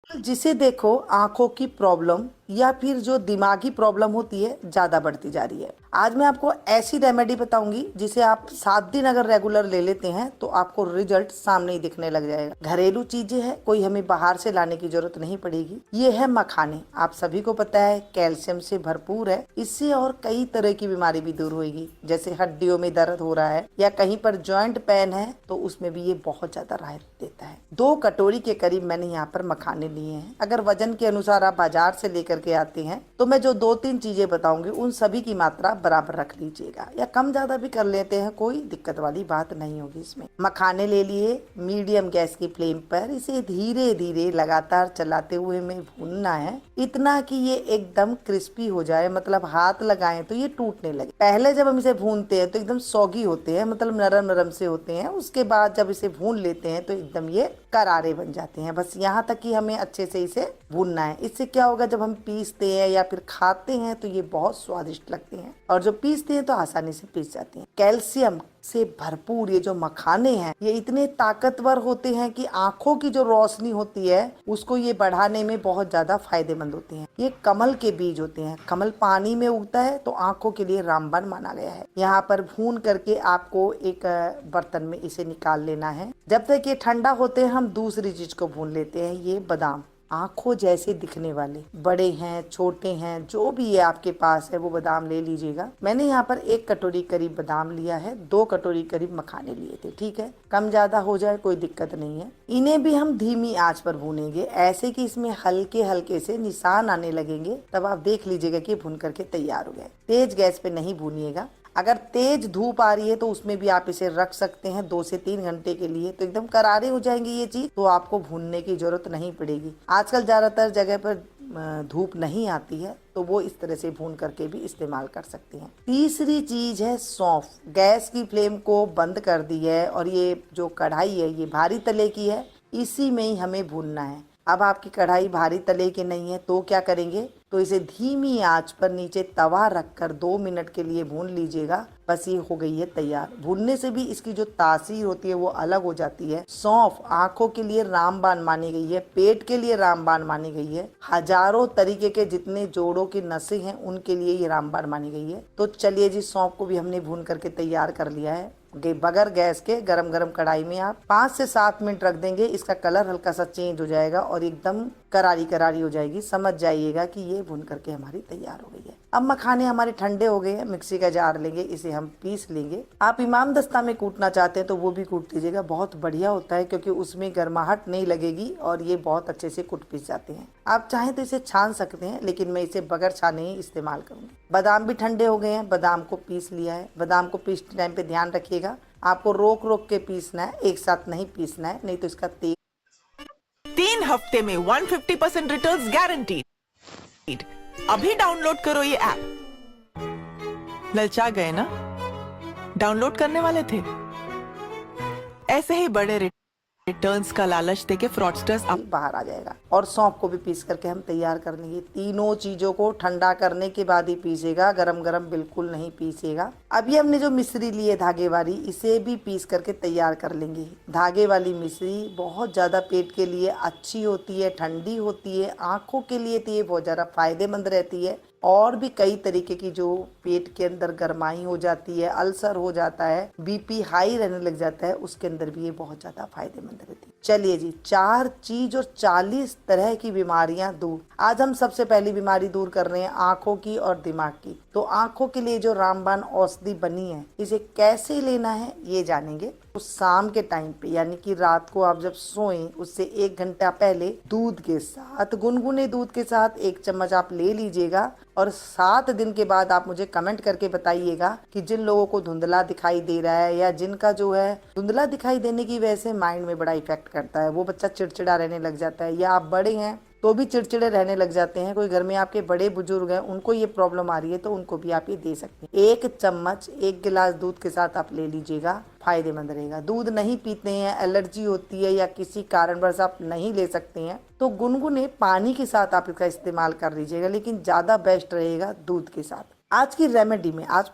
जिसे देखो आंखों की प्रॉब्लम या फिर जो दिमागी प्रॉब्लम होती है ज्यादा बढ़ती जा रही है। आज मैं आपको ऐसी रेमेडी बताऊंगी जिसे आप 7 दिन अगर रेगुलर ले लेते हैं तो आपको रिजल्ट सामने ही दिखने लग जाएगा। घरेलू चीजें हैं, कोई हमें बाहर से लाने की जरूरत नहीं पड़ेगी। ये है मखाने। आप सभी को पता है कैल्शियम से भरपूर है। इससे और कई तरह की बीमारी भी दूर होगी, जैसे हड्डियों में दर्द हो रहा है या कहीं पर जॉइंट पेन है तो उसमें भी ये बहुत ज्यादा राहत देता है। 2 कटोरी के करीब मैंने यहाँ पर मखाने लिए हैं। अगर वजन के अनुसार आप बाजार से लेकर के आते हैं तो मैं जो 2-3 चीजें बताऊंगी उन सभी की मात्रा बराबर रख लीजिएगा, या कम ज्यादा भी कर लेते हैं, कोई दिक्कत वाली बात नहीं होगी इसमें। मखाने ले लिए, मीडियम गैस की फ्लेम पर इसे धीरे धीरे लगातार चलाते हुए में भूनना है, इतना कि ये एकदम क्रिस्पी हो जाए, मतलब हाथ लगाएं तो ये टूटने लगे। पहले जब हम इसे भूनते हैं तो एकदम सौगी होते हैं, मतलब नरम नरम से होते हैं। उसके बाद जब इसे भून लेते हैं तो एकदम ये करारे बन जाते हैं। बस यहाँ तक कि हमें अच्छे से इसे भूनना है। इससे क्या होगा, जब हम पीसते हैं या फिर खाते हैं तो ये बहुत स्वादिष्ट लगते हैं, और जो पीसते हैं तो आसानी से पीस जाते हैं। कैल्शियम से भरपूर ये जो मखाने हैं ये इतने ताकतवर होते हैं कि आंखों की जो रोशनी होती है उसको ये बढ़ाने में बहुत ज्यादा फायदेमंद होते हैं। ये कमल के बीज होते हैं। कमल पानी में उगता है तो आंखों के लिए रामबाण माना गया है। यहाँ पर भून करके आपको एक बर्तन में इसे निकाल लेना है। जब तक ये ठंडा होते हैं हम दूसरी चीज को भून लेते हैं। ये बादाम, आंखों जैसे दिखने वाले, बड़े हैं छोटे हैं जो भी है आपके पास है वो बादाम ले लीजिएगा। मैंने यहाँ पर 1 कटोरी करीब बादाम लिया है, 2 कटोरी करीब मखाने लिए थे। ठीक है, कम ज्यादा हो जाए कोई दिक्कत नहीं है। इन्हें भी हम धीमी आंच पर भूनेंगे, ऐसे कि इसमें हल्के हल्के से निशान आने लगेंगे, तब आप देख लीजिएगा कि भून करके तैयार हो गए। तेज गैस पे नहीं भूनिएगा। अगर तेज धूप आ रही है तो उसमें भी आप इसे रख सकते हैं 2 से 3 घंटे के लिए, तो एकदम करारे हो जाएंगे ये चीज, तो आपको भूनने की जरूरत नहीं पड़ेगी। आजकल ज्यादातर जगह पर धूप नहीं आती है तो वो इस तरह से भून करके भी इस्तेमाल कर सकते हैं। तीसरी चीज है सौंफ। गैस की फ्लेम को बंद कर दी है और ये जो कढ़ाई है ये भारी तले की है, इसी में ही हमें भूनना है। अब आपकी कढ़ाई भारी तले की नहीं है तो क्या करेंगे, तो इसे धीमी आंच पर नीचे तवा रखकर 2 मिनट के लिए भून लीजिएगा। बस ये हो गई है तैयार। भूनने से भी इसकी जो तासीर होती है वो अलग हो जाती है। सौंफ आंखों के लिए रामबाण मानी गई है, पेट के लिए रामबाण मानी गई है, हजारों तरीके के जितने जोड़ों की नसें हैं उनके लिए ये रामबाण मानी गई है। तो चलिए जी, सौंफ को भी हमने भून करके तैयार कर लिया है। बगैर गैस के गरम गरम कढ़ाई में आप 5 से 7 मिनट रख देंगे, इसका कलर हल्का सा चेंज हो जाएगा और एकदम करारी करारी हो जाएगी। समझ जाइएगा कि ये भून करके हमारी तैयार हो गई है। अब मखाने हमारे ठंडे हो गए हैं, मिक्सी का जार लेंगे, इसे हम पीस लेंगे। आप इमाम दस्ता में कूटना चाहते हैं तो वो भी कूट लीजिएगा, बहुत बढ़िया होता है क्योंकि उसमें गर्माहट नहीं लगेगी और ये बहुत अच्छे से कूट पीस जाते हैं। आप चाहें तो इसे छान सकते हैं, लेकिन मैं इसे बगैर छाने ही इस्तेमाल करूंगी। बादाम भी ठंडे हो गए हैं, बादाम को पीस लिया है। बादाम को पीसते टाइम पे ध्यान रखिएगा, आपको रोक रोक के पीसना है, एक साथ नहीं पीसना है, नहीं तो इसका तेल। 3 हफ्ते में 150% रिटर्न्स गारंटीड। अभी डाउनलोड करो ये ऐप। ललचा गए ना? डाउनलोड करने वाले थे? ऐसे ही बड़े रिटर्न्स का लालच देके फ्रॉडस्टर्स अब बाहर आ जाएगा। और सौंफ को भी पीस करके हम तैयार कर लेंगे। तीनों चीजों को ठंडा करने के बाद ही पीसेगा, गरम गरम बिल्कुल नहीं पीसेगा। अभी हमने जो मिश्री ली है धागे वाली, इसे भी पीस करके तैयार कर लेंगे। धागे वाली मिश्री बहुत ज्यादा पेट के लिए अच्छी होती है, ठंडी होती है, आंखों के लिए तो ये बहुत ज्यादा फायदेमंद रहती है। और भी कई तरीके की जो पेट के अंदर गर्माई हो जाती है, अल्सर हो जाता है, बीपी हाई रहने लग जाता है, उसके अंदर भी ये बहुत ज्यादा फायदेमंद रहती है। चलिए जी, 4 चीज और 40 तरह की बीमारियां दूर। आज हम सबसे पहली बीमारी दूर कर रहे हैं आंखों की और दिमाग की। तो आंखों के लिए जो रामबाण औषधि बनी है, इसे कैसे लेना है ये जानेंगे। तो शाम के टाइम पे, यानी कि रात को आप जब सोएं उससे 1 घंटा पहले दूध के साथ, गुनगुने दूध के साथ 1 चम्मच आप ले लीजिएगा। और 7 दिन के बाद आप मुझे कमेंट करके बताइएगा कि जिन लोगों को धुंधला दिखाई दे रहा है या जिनका जो है धुंधला दिखाई देने की वजह से माइंड में बड़ा इफेक्ट करता है, वो बच्चा चिड़चिड़ा रहने लग जाता है, या आप बड़े हैं तो भी चिड़चिड़े रहने लग जाते हैं, कोई घर में आपके बड़े बुजुर्ग हैं उनको ये प्रॉब्लम आ रही है, तो उनको भी आप ये दे सकते हैं। 1 चम्मच 1 गिलास दूध के साथ आप ले लीजिएगा, फायदेमंद रहेगा। दूध नहीं पीते हैं, एलर्जी होती है या किसी कारणवश आप नहीं ले सकते हैं, तो गुनगुने पानी के साथ आप इसका इस्तेमाल कर लीजिएगा, लेकिन ज्यादा बेस्ट रहेगा दूध के साथ। आज की रेमेडी में आज